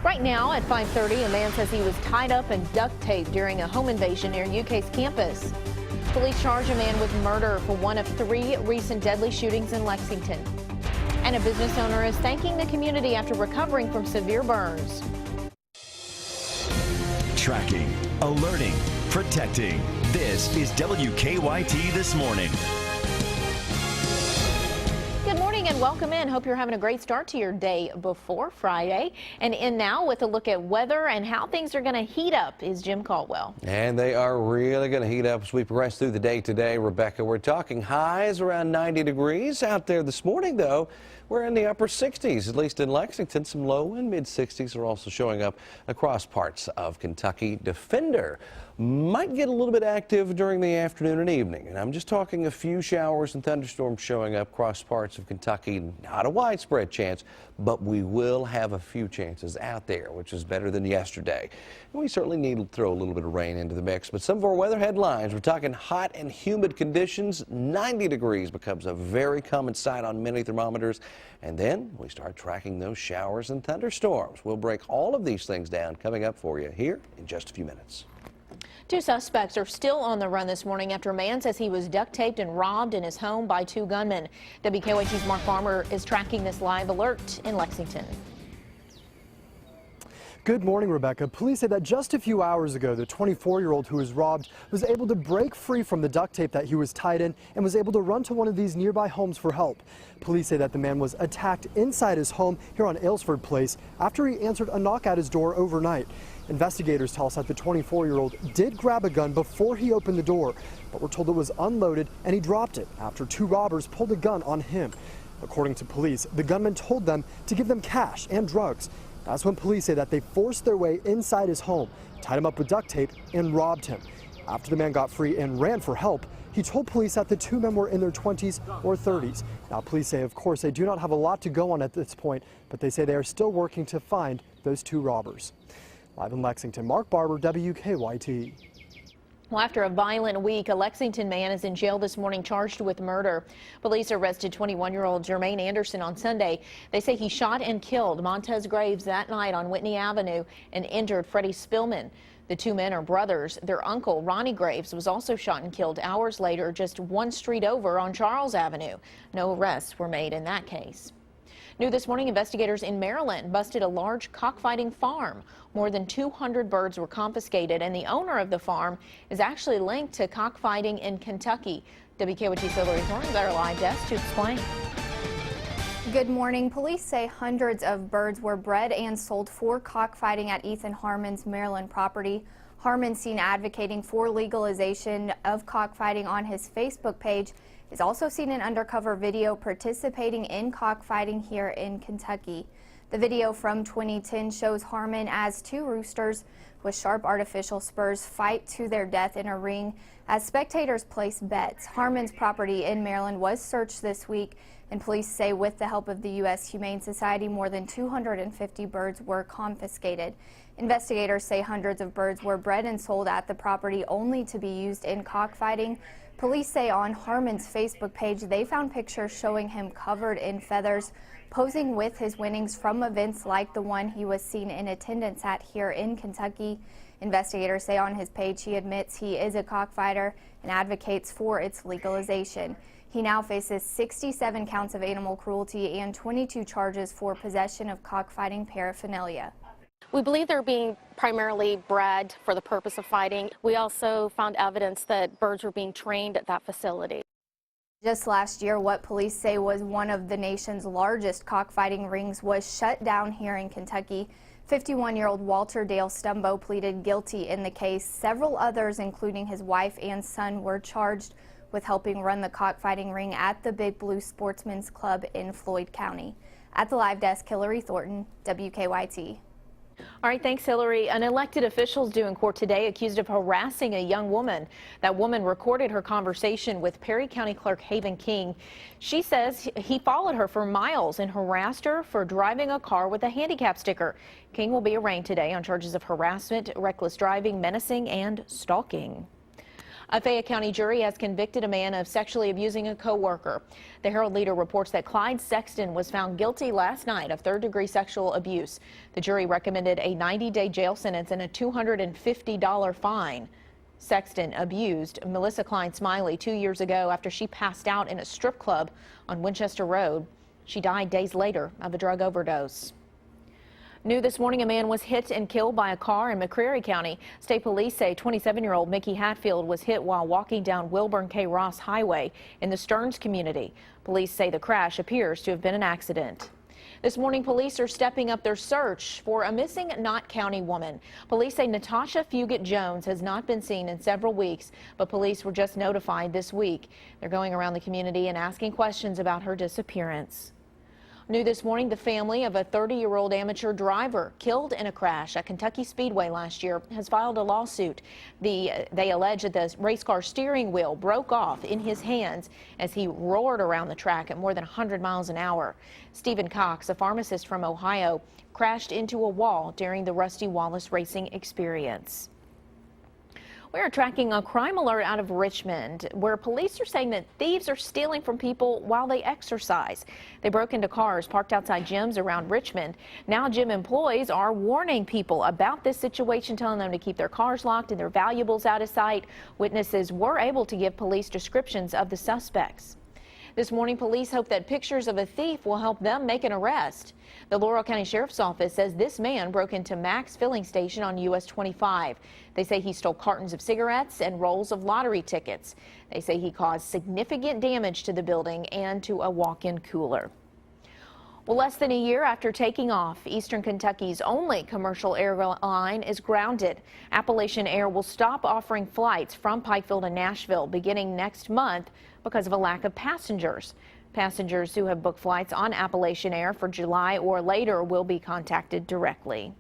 Right now at 5:30, a man says he was tied up and duct taped during a home invasion near UK's campus. Police charge a man with murder for one of 3 recent deadly shootings in Lexington. And a business owner is thanking the community after recovering from severe burns. Tracking, alerting, protecting. This is WKYT This Morning. Good morning and welcome in. Hope you're having a great start to your day before Friday. And in now with a look at weather and how things are going to heat up is Jim Caldwell. And they are really going to heat up as we progress through the day today, Rebecca. We're talking highs around 90 degrees out there this morning, though. We're in the upper 60s, at least in Lexington. Some low and mid 60s are also showing up across parts of Kentucky. Defender might get a little bit active during the afternoon and evening. And I'm just talking a few showers and thunderstorms showing up across parts of Kentucky. Not a widespread chance, but we will have a few chances out there, which is better than yesterday. And we certainly need to throw a little bit of rain into the mix. But some of our weather headlines, we're talking hot and humid conditions. 90 degrees becomes a very common sight on many thermometers. And then we start tracking those showers and thunderstorms. We'll break all of these things down coming up for you here in just a few minutes. 2 suspects are still on the run this morning after a man says he was duct taped and robbed in his home by 2 gunmen. WKYT's Mark Farmer is tracking this live alert in Lexington. Good morning, Rebecca. Police say that just a few hours ago, the 24-year-old who was robbed was able to break free from the duct tape that he was tied in and was able to run to one of these nearby homes for help. Police say that the man was attacked inside his home here on Aylesford Place after he answered a knock at his door overnight. Investigators tell us that the 24-year-old did grab a gun before he opened the door, but we're told it was unloaded and he dropped it after 2 robbers pulled a gun on him. According to police, the gunman told them to give them cash and drugs. That's when police say that they forced their way inside his home, tied him up with duct tape, and robbed him. After the man got free and ran for help, he told police that the 2 men were in their 20s or 30s. Now, police say, of course, they do not have a lot to go on at this point, but they say they are still working to find those 2 robbers. Live in Lexington, Mark Barber, WKYT. Well, after a violent week, a Lexington man is in jail this morning charged with murder. Police arrested 21-year-old Jermaine Anderson on Sunday. They say he shot and killed Montez Graves that night on Whitney Avenue and injured Freddie Spillman. The 2 men are brothers. Their uncle, Ronnie Graves, was also shot and killed hours later just 1 street over on Charles Avenue. No arrests were made in that case. New this morning, investigators in Maryland busted a large cockfighting farm. More than 200 birds were confiscated, and the owner of the farm is actually linked to cockfighting in Kentucky. WKYT's Hillary Thorne is our live desk to explain. Good morning. Police say hundreds of birds were bred and sold for cockfighting at Ethan Harmon's Maryland property. Harmon, seen advocating for legalization of cockfighting on his Facebook page, is also seen in undercover video participating in cockfighting here in Kentucky. The video from 2010 shows Harmon as 2 roosters with sharp artificial spurs fight to their death in a ring as spectators place bets. Harmon's property in Maryland was searched this week, and police say with the help of the U.S. Humane Society, more than 250 birds were confiscated. Investigators say hundreds of birds were bred and sold at the property only to be used in cockfighting. Police say on Harmon's Facebook page they found pictures showing him covered in feathers, posing with his winnings from events like the one he was seen in attendance at here in Kentucky. Investigators say on his page he admits he is a cockfighter and advocates for its legalization. He now faces 67 counts of animal cruelty and 22 charges for possession of cockfighting paraphernalia. We believe they're being primarily bred for the purpose of fighting. We also found evidence that birds were being trained at that facility. Just last year, what police say was one of the nation's largest cockfighting rings was shut down here in Kentucky. 51-year-old Walter Dale Stumbo pleaded guilty in the case. Several others, including his wife and son, were charged with helping run the cockfighting ring at the Big Blue Sportsman's Club in Floyd County. At the live desk, Hillary Thornton, WKYT. All right, thanks, Hillary. An elected official is due in court today accused of harassing a young woman. That woman recorded her conversation with Perry County Clerk Haven King. She says he followed her for miles and harassed her for driving a car with a handicap sticker. King will be arraigned today on charges of harassment, reckless driving, menacing, and stalking. A Fayette County jury has convicted a man of sexually abusing a co-worker. The Herald-Leader reports that Clyde Sexton was found guilty last night of third-degree sexual abuse. The jury recommended a 90-day jail sentence and a $250 fine. Sexton abused Melissa Klein Smiley 2 years ago after she passed out in a strip club on Winchester Road. She died days later of a drug overdose. New this morning, a man was hit and killed by a car in McCreary County. State police say 27-year-old Mickey Hatfield was hit while walking down Wilburn K. Ross Highway in the Stearns community. Police say the crash appears to have been an accident. This morning, police are stepping up their search for a missing Knott County woman. Police say Natasha Fugit Jones has not been seen in several weeks, but police were just notified this week. They're going around the community and asking questions about her disappearance. New this morning, the family of a 30-year-old amateur driver killed in a crash at Kentucky Speedway last year has filed a lawsuit. They allege that the race car steering wheel broke off in his hands as he roared around the track at more than 100 miles an hour. Stephen Cox, a pharmacist from Ohio, crashed into a wall during the Rusty Wallace racing experience. We are tracking a crime alert out of Richmond, where police are saying that thieves are stealing from people while they exercise. They broke into cars parked outside gyms around Richmond. Now gym employees are warning people about this situation, telling them to keep their cars locked and their valuables out of sight. Witnesses were able to give police descriptions of the suspects. This morning, police hope that pictures of a thief will help them make an arrest. The Laurel County Sheriff's Office says this man broke into Mac's filling station on US 25. They say he stole cartons of cigarettes and rolls of lottery tickets. They say he caused significant damage to the building and to a walk-in cooler. Well, less than a year after taking off, Eastern Kentucky's only commercial airline is grounded. Appalachian Air will stop offering flights from Pikeville to Nashville beginning next month because of a lack of passengers. Passengers who have booked flights on Appalachian Air for July or later will be contacted directly.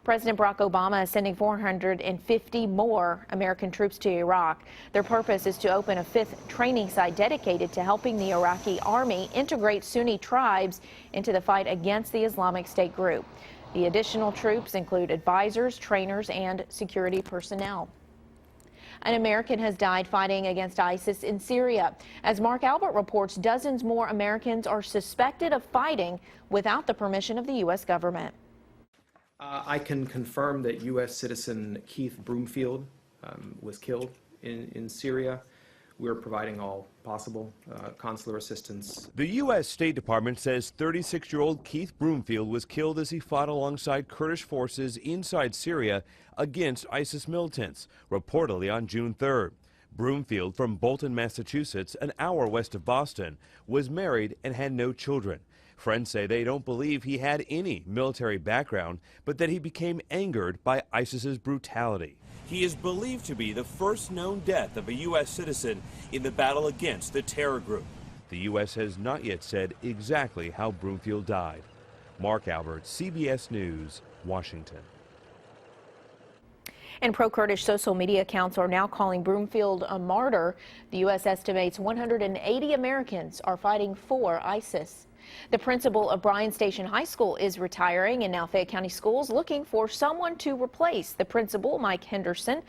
President Barack Obama is sending 450 more American troops to Iraq. Their purpose is to open a 5th training site dedicated to helping the Iraqi army integrate Sunni tribes into the fight against the Islamic State group. The additional troops include advisors, trainers, and security personnel. An American has died fighting against ISIS in Syria. As Mark Albert reports, dozens more Americans are suspected of fighting without the permission of the U.S. government. I can confirm that U.S. citizen Keith Broomfield was killed in Syria. We're providing all possible consular assistance. The U.S. State Department says 36-year-old Keith Broomfield was killed as he fought alongside Kurdish forces inside Syria against ISIS militants, reportedly on June 3rd. Broomfield, from Bolton, Massachusetts, an hour west of Boston, was married and had no children. Friends say they don't believe he had any military background, but that he became angered by ISIS's brutality. He is believed to be the first known death of a U.S. citizen in the battle against the terror group. The U.S. has not yet said exactly how Broomfield died. Mark Albert, CBS News, Washington. And pro-Kurdish social media accounts are now calling Broomfield a martyr. The U.S. estimates 180 Americans are fighting for ISIS. The principal of Bryan Station High School is retiring, and now Fayette County Schools looking for someone to replace the principal, Mike Henderson.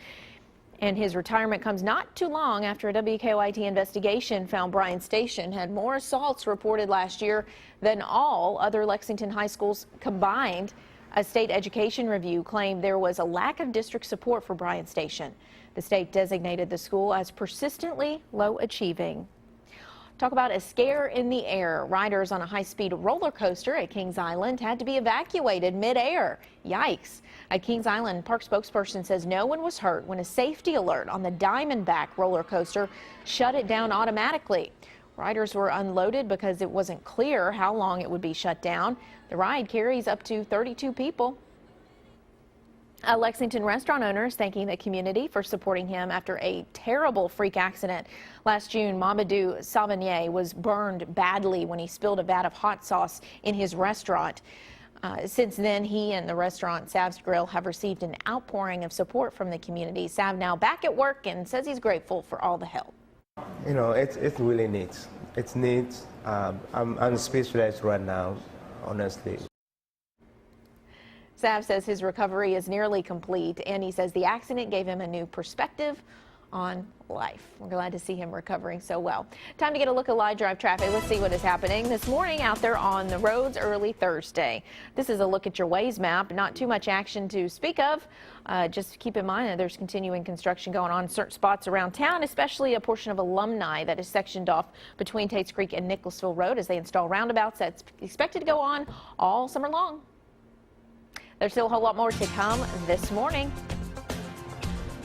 And his retirement comes not too long after a WKYT investigation found Bryan Station had more assaults reported last year than all other Lexington high schools combined. A state education review claimed there was a lack of district support for Bryan Station. The state designated the school as persistently low achieving. Talk about a scare in the air. Riders on a high-speed roller coaster at Kings Island had to be evacuated mid-air. Yikes. A Kings Island park spokesperson says no one was hurt when a safety alert on the Diamondback roller coaster shut it down automatically. Riders were unloaded because it wasn't clear how long it would be shut down. The ride carries up to 32 people. A Lexington restaurant owner is thanking the community for supporting him after a terrible freak accident. Last June, Mamadou Savigny was burned badly when he spilled a vat of hot sauce in his restaurant. Since then, he and the restaurant Sav's Grill have received an outpouring of support from the community. Sav now back at work and says he's grateful for all the help. You know, it's really neat. It's neat. I'm speechless right now, honestly. Sav says his recovery is nearly complete, and he says the accident gave him a new perspective on life. We're glad to see him recovering so well. Time to get a look at live drive traffic. Let's see what is happening this morning out there on the roads early Thursday. This is a look at your Waze map. Not too much action to speak of. Just keep in mind that there's continuing construction going on in certain spots around town, especially a portion of Alumni that is sectioned off between Tates Creek and Nicholasville Road as they install roundabouts. That's expected to go on all summer long. There's still a whole lot more to come this morning.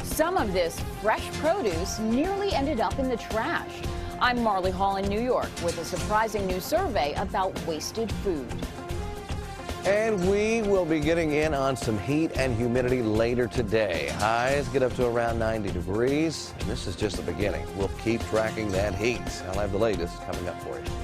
Some of this fresh produce nearly ended up in the trash. I'm Marley Hall in New York with a surprising new survey about wasted food. And we will be getting in on some heat and humidity later today. Highs get up to around 90 degrees, and this is just the beginning. We'll keep tracking that heat. I'll have the latest coming up for you.